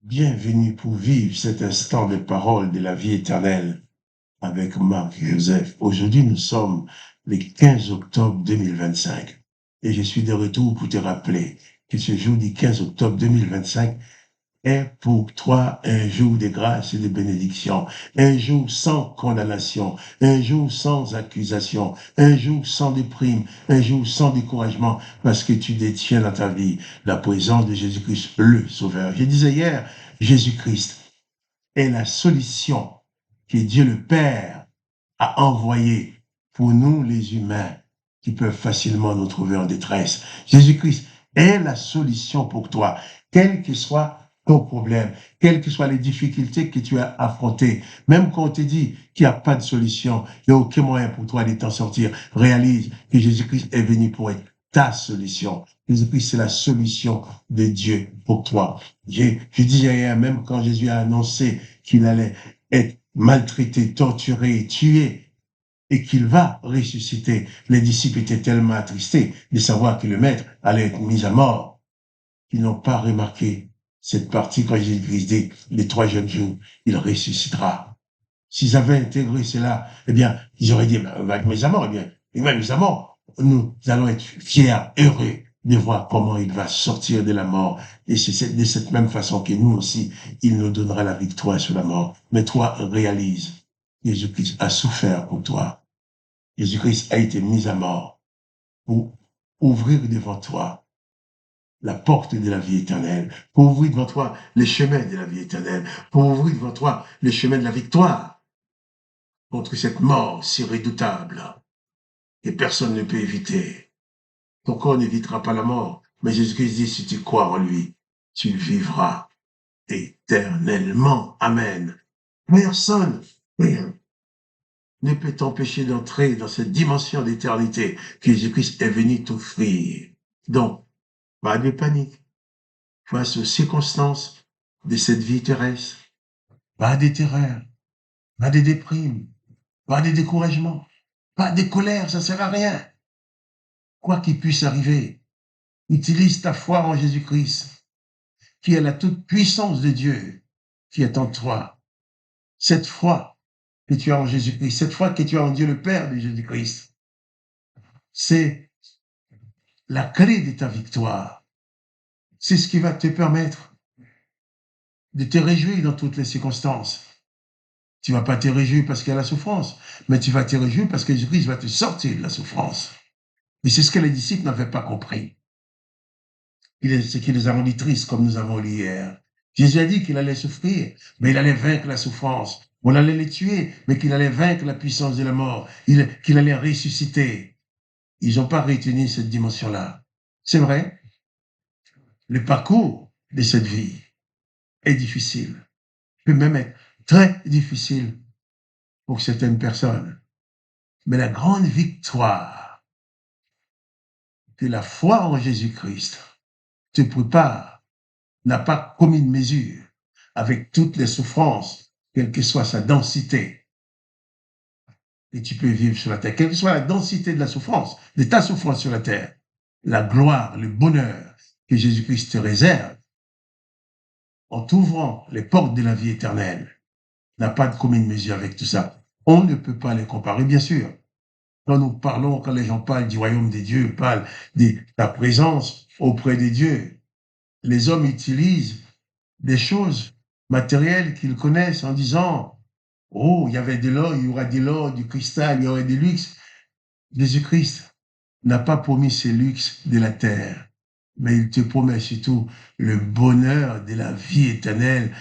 Bienvenue pour vivre cet instant de parole de la vie éternelle avec Marc Joseph. Aujourd'hui, nous sommes le 15 octobre 2025 et je suis de retour pour te rappeler que ce jour du 15 octobre 2025 est pour toi un jour de grâce et de bénédiction, un jour sans condamnation, un jour sans accusation, un jour sans déprime, un jour sans découragement, parce que tu détiens dans ta vie la présence de Jésus-Christ, le Sauveur. Je disais hier, Jésus-Christ est la solution que Dieu le Père a envoyée pour nous les humains qui peuvent facilement nous trouver en détresse. Jésus-Christ est la solution pour toi, quel que soit ton problème, quelles que soient les difficultés que tu as affrontées, même quand on te dit qu'il n'y a pas de solution, il n'y a aucun moyen pour toi de t'en sortir, réalise que Jésus-Christ est venu pour être ta solution. Jésus-Christ, c'est la solution de Dieu pour toi. Je disais hier, même quand Jésus a annoncé qu'il allait être maltraité, torturé, tué, et qu'il va ressusciter, les disciples étaient tellement attristés de savoir que le Maître allait être mis à mort, qu'ils n'ont pas remarqué cette partie quand Jésus-Christ dit, les 3 jeunes jours, il ressuscitera. S'ils avaient intégré cela, eh bien, ils auraient dit, on va être mis à mort, eh bien, mis à mort, nous allons être fiers, heureux de voir comment il va sortir de la mort. Et c'est de cette même façon que nous aussi, il nous donnera la victoire sur la mort. Mais toi, réalise, Jésus-Christ a souffert pour toi. Jésus-Christ a été mis à mort pour ouvrir devant toi la porte de la vie éternelle, pour ouvrir devant toi les chemins de la vie éternelle, pour ouvrir devant toi les chemins de la victoire contre cette mort si redoutable que personne ne peut éviter. Ton corps n'évitera pas la mort, mais Jésus-Christ dit, si tu crois en lui, tu vivras éternellement. Amen. Personne, rien, ne peut t'empêcher d'entrer dans cette dimension d'éternité que Jésus-Christ est venu t'offrir. Donc, pas de panique face aux circonstances de cette vie terrestre. Pas de terreur, pas de déprime, pas de découragement, pas de colère, ça ne sert à rien. Quoi qu'il puisse arriver, utilise ta foi en Jésus-Christ, qui est la toute puissance de Dieu qui est en toi. Cette foi que tu as en Jésus-Christ, cette foi que tu as en Dieu le Père de Jésus-Christ, c'est la clé de ta victoire. C'est ce qui va te permettre de te réjouir dans toutes les circonstances. Tu ne vas pas te réjouir parce qu'il y a la souffrance, mais tu vas te réjouir parce que Jésus-Christ va te sortir de la souffrance. Et c'est ce que les disciples n'avaient pas compris. Ce qui les a rendus tristes, comme nous avons lu hier. Jésus a dit qu'il allait souffrir, mais il allait vaincre la souffrance. On allait les tuer, mais qu'il allait vaincre la puissance de la mort, qu'il allait ressusciter. Ils n'ont pas retenu cette dimension-là. C'est vrai, le parcours de cette vie est difficile, peut même être très difficile pour certaines personnes. Mais la grande victoire que la foi en Jésus-Christ te prépare n'a pas commune mesure avec toutes les souffrances, quelle que soit sa densité. Et tu peux vivre sur la terre, quelle que soit la densité de la souffrance, de ta souffrance sur la terre, la gloire, le bonheur que Jésus-Christ te réserve en t'ouvrant les portes de la vie éternelle n'a pas de commune mesure avec tout ça. On ne peut pas les comparer, bien sûr. Quand nous parlons, quand les gens parlent du royaume des dieux, parlent de ta présence auprès des dieux, les hommes utilisent des choses matérielles qu'ils connaissent en disant « Oh, il y avait de l'or, il y aura de l'or, du cristal, il y aurait des luxes. » Jésus-Christ n'a pas promis ces luxes de la terre, mais il te promet surtout le bonheur de la vie éternelle,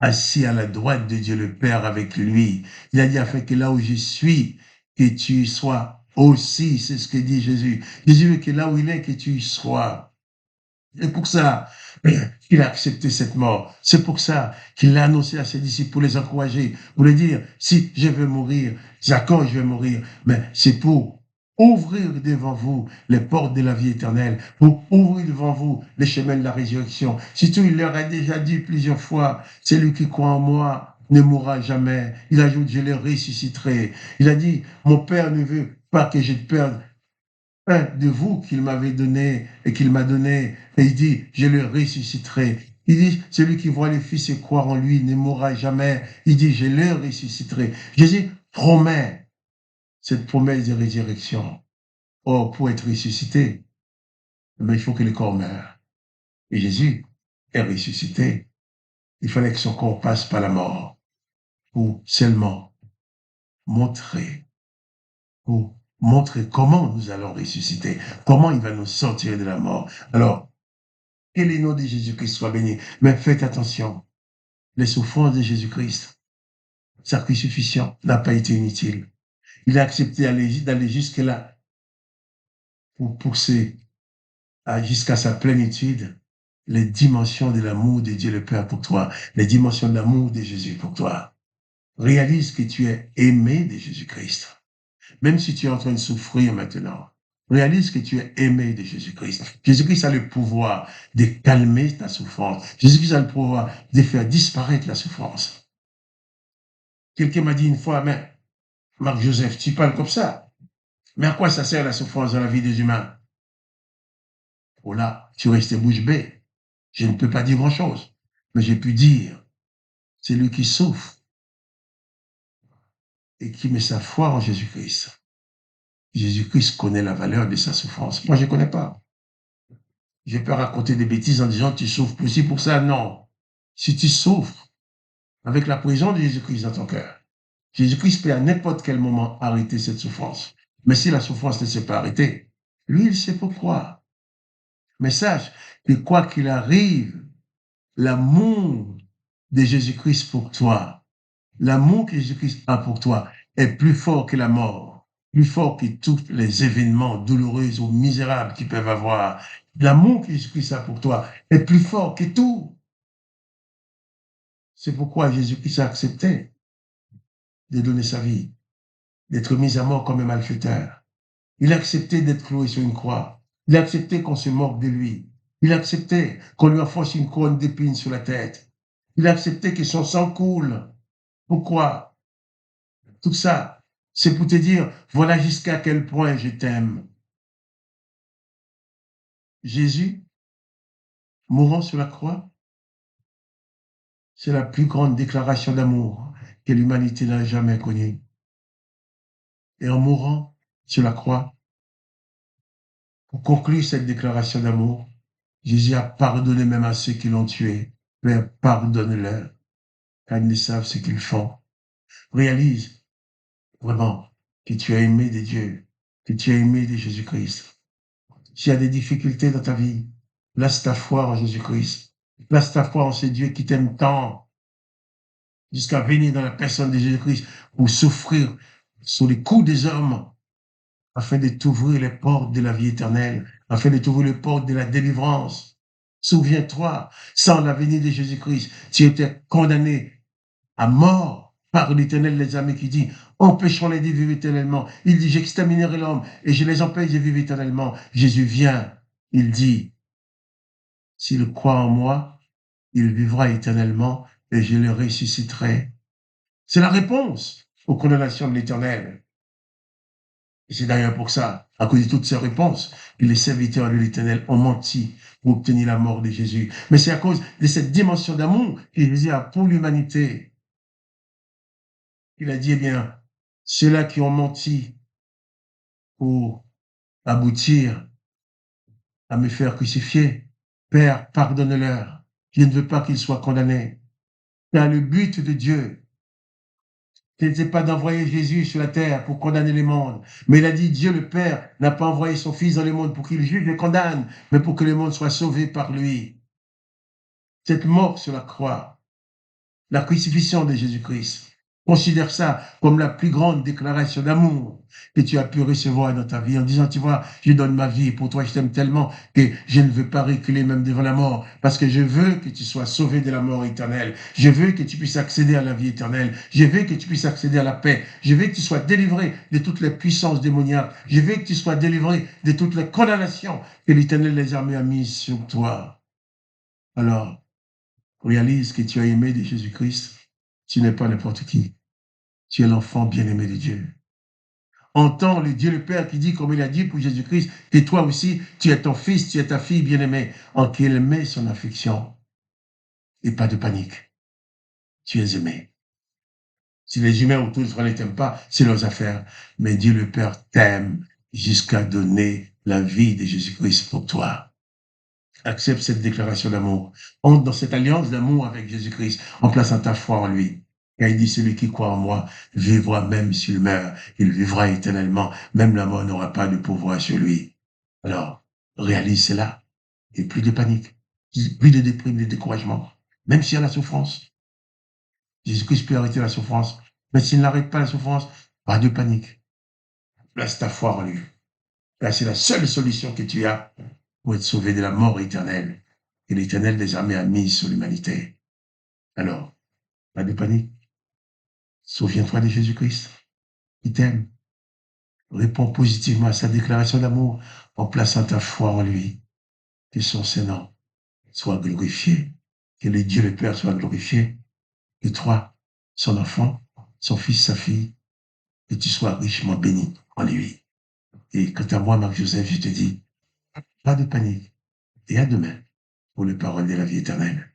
assis à la droite de Dieu le Père avec lui. Il a dit afin que là où je suis, que tu y sois aussi, c'est ce que dit Jésus. Jésus veut que là où il est, que tu y sois. C'est pour ça qu'il a accepté cette mort. C'est pour ça qu'il l'a annoncé à ses disciples pour les encourager, pour leur dire, si je veux mourir, d'accord, je vais mourir, mais c'est pour ouvrir devant vous les portes de la vie éternelle, pour ouvrir devant vous les chemins de la résurrection. Surtout, il leur a déjà dit plusieurs fois, celui qui croit en moi ne mourra jamais. Il ajoute, je le ressusciterai. Il a dit, mon Père ne veut pas que je perde un de vous qu'il m'avait donné et qu'il m'a donné. Et il dit, je le ressusciterai. Il dit, celui qui voit le Fils et croit en lui ne mourra jamais. Il dit, je le ressusciterai. Jésus promet cette promesse de résurrection. Or, pour être ressuscité, il faut que le corps meure. Et Jésus est ressuscité. Il fallait que son corps passe par la mort pour seulement montrer, comment nous allons ressusciter, comment il va nous sortir de la mort. Alors, que le nom de Jésus-Christ soit béni. Mais faites attention, les souffrances de Jésus-Christ, sa crucifixion n'a pas été inutile. Il a accepté d'aller jusque-là pour pousser jusqu'à sa plénitude les dimensions de l'amour de Dieu le Père pour toi, les dimensions de l'amour de Jésus pour toi. Réalise que tu es aimé de Jésus-Christ. Même si tu es en train de souffrir maintenant, réalise que tu es aimé de Jésus-Christ. Jésus-Christ a le pouvoir de calmer ta souffrance. Jésus-Christ a le pouvoir de faire disparaître la souffrance. Quelqu'un m'a dit une fois, mais Marc-Joseph, tu parles comme ça. Mais à quoi ça sert la souffrance dans la vie des humains? Oh là, tu restes bouche bée. Je ne peux pas dire grand-chose. Mais j'ai pu dire, c'est lui qui souffre et qui met sa foi en Jésus-Christ. Jésus-Christ connaît la valeur de sa souffrance. Moi, je ne connais pas. Je peux raconter des bêtises en disant tu souffres pour ci, pour ça. Non. Si tu souffres avec la prison de Jésus-Christ dans ton cœur, Jésus-Christ peut à n'importe quel moment arrêter cette souffrance. Mais si la souffrance ne s'est pas arrêtée, lui, il sait pourquoi. Mais sache que quoi qu'il arrive, l'amour de Jésus-Christ pour toi, l'amour que Jésus-Christ a pour toi est plus fort que la mort, plus fort que tous les événements douloureux ou misérables qu'ils peuvent avoir. L'amour que Jésus-Christ a pour toi est plus fort que tout. C'est pourquoi Jésus-Christ a accepté de donner sa vie, d'être mis à mort comme un malfaiteur. Il a accepté d'être cloué sur une croix. Il a accepté qu'on se moque de lui. Il a accepté qu'on lui enfonce une couronne d'épines sur la tête. Il a accepté que son sang coule. Pourquoi? Tout ça, c'est pour te dire, voilà jusqu'à quel point je t'aime. Jésus, mourant sur la croix, c'est la plus grande déclaration d'amour que l'humanité n'a jamais connue. Et en mourant sur la croix, pour conclure cette déclaration d'amour, Jésus a pardonné même à ceux qui l'ont tué. Père, pardonne-leur, car ils ne savent ce qu'ils font. Réalise vraiment que tu as aimé de Dieu, que tu as aimé de Jésus-Christ. S'il y a des difficultés dans ta vie, place ta foi en Jésus-Christ. Place ta foi en ce Dieu qui t'aime tant, jusqu'à venir dans la personne de Jésus-Christ pour souffrir sous les coups des hommes, afin de t'ouvrir les portes de la vie éternelle, afin de t'ouvrir les portes de la délivrance. Souviens-toi, sans la venue de Jésus-Christ, tu étais condamné à mort par l'Éternel, les amis, qui dit, empêchons-les de vivre éternellement. Il dit, j'exterminerai l'homme et je les empêche de vivre éternellement. Jésus vient, il dit, s'il croit en moi, il vivra éternellement et je le ressusciterai. C'est la réponse aux condamnations de l'Éternel. Et c'est d'ailleurs pour ça, à cause de toutes ces réponses, que les serviteurs de l'Éternel ont menti pour obtenir la mort de Jésus. Mais c'est à cause de cette dimension d'amour que Jésus a pour l'humanité. Il a dit, eh bien, ceux-là qui ont menti pour aboutir à me faire crucifier, Père, pardonne-leur. Je ne veux pas qu'ils soient condamnés. Car le but de Dieu, ce n'était pas d'envoyer Jésus sur la terre pour condamner le monde. Mais il a dit, Dieu le Père n'a pas envoyé son Fils dans le monde pour qu'il juge et condamne, mais pour que le monde soit sauvé par lui. Cette mort sur la croix, la crucifixion de Jésus-Christ, considère ça comme la plus grande déclaration d'amour que tu as pu recevoir dans ta vie en disant, tu vois, je donne ma vie pour toi, je t'aime tellement que je ne veux pas reculer même devant la mort parce que je veux que tu sois sauvé de la mort éternelle. Je veux que tu puisses accéder à la vie éternelle. Je veux que tu puisses accéder à la paix. Je veux que tu sois délivré de toutes les puissances démoniaques. Je veux que tu sois délivré de toutes les condamnations que l'Éternel des armées a mises sur toi. Alors, réalise que tu as aimé de Jésus-Christ. Tu n'es pas n'importe qui. Tu es l'enfant bien-aimé de Dieu. Entends le Dieu le Père qui dit, comme il a dit pour Jésus-Christ, que toi aussi, tu es ton fils, tu es ta fille bien-aimée, en qui il met son affection. et pas de panique. Tu es aimé. Si les humains autour de toi ne t'aiment pas, c'est leurs affaires. Mais Dieu le Père t'aime jusqu'à donner la vie de Jésus-Christ pour toi. Accepte cette déclaration d'amour. Entre dans cette alliance d'amour avec Jésus-Christ en plaçant ta foi en lui. Car il dit, celui qui croit en moi vivra même s'il meurt. Il vivra éternellement. Même la mort n'aura pas de pouvoir sur lui. Alors, réalise cela. Et plus de panique, plus de déprime, de découragement. Même s'il y a la souffrance. Jésus-Christ peut arrêter la souffrance. Mais s'il n'arrête pas la souffrance, pas de panique. Place ta foi en lui. Là, c'est la seule solution que tu as pour être sauvé de la mort éternelle que l'Éternel désormais a mise sur l'humanité. Alors, pas de panique. Souviens-toi de Jésus-Christ. Il t'aime. Réponds positivement à sa déclaration d'amour en plaçant ta foi en lui. Que son Saint-Nom soit glorifié. Que le Dieu le Père soit glorifié. Que toi, son enfant, son fils, sa fille, que tu sois richement béni en lui. Et quant à moi, Marc-Joseph, je te dis, pas de panique. Et à demain pour les paroles de la vie éternelle.